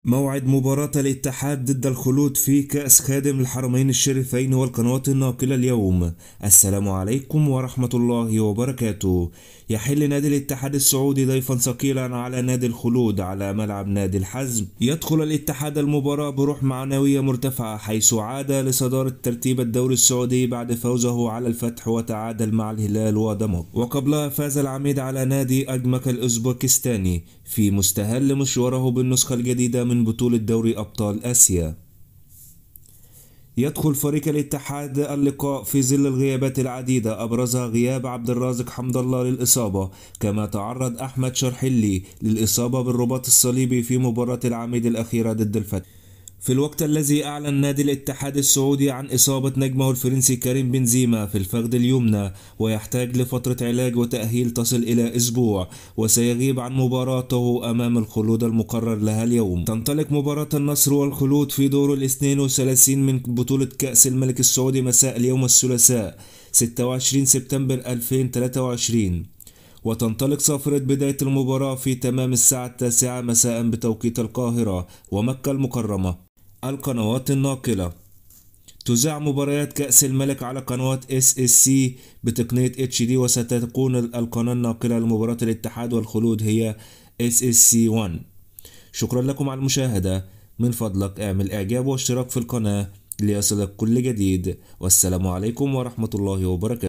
موعد مباراة الاتحاد ضد الخلود في كأس خادم الحرمين الشريفين والقنوات الناقلة اليوم. السلام عليكم ورحمة الله وبركاته. يحل نادي الاتحاد السعودي ضيفا ثقيلا على نادي الخلود على ملعب نادي الحزم. يدخل الاتحاد المباراة بروح معنوية مرتفعة، حيث عاد لصدارة ترتيب الدوري السعودي بعد فوزه على الفتح وتعادل مع الهلال ودمق، وقبلها فاز العميد على نادي أجمك الأوزبكستاني في مستهل مشواره بالنسخة الجديدة من بطولة دوري أبطال آسيا. يدخل فريق الاتحاد اللقاء في ظل الغيابات العديدة أبرزها غياب عبد الرازق حمد الله للإصابة، كما تعرض أحمد شرحلي للإصابة بالرباط الصليبي في مباراة العميد الأخيرة ضد الفتح، في الوقت الذي أعلن نادي الاتحاد السعودي عن إصابة نجمه الفرنسي كريم بنزيما في الفخذ اليمنى، ويحتاج لفترة علاج وتأهيل تصل إلى أسبوع، وسيغيب عن مباراته أمام الخلود المقرر لها اليوم. تنطلق مباراة النصر والخلود في دور الاثنين وثلاثين من بطولة كأس الملك السعودي مساء اليوم الثلاثاء 26 سبتمبر 2023، وتنطلق صافرة بداية المباراة في تمام الساعة 9 مساء بتوقيت القاهرة ومكة المكرمة. القنوات الناقلة تذاع مباريات كأس الملك على قنوات SSC بتقنية HD، وستكون القناة الناقلة لمباراة الاتحاد والخلود هي SSC 1. شكرا لكم على المشاهدة. من فضلك اعمل اعجاب واشتراك في القناة ليصلك كل جديد، والسلام عليكم ورحمة الله وبركاته.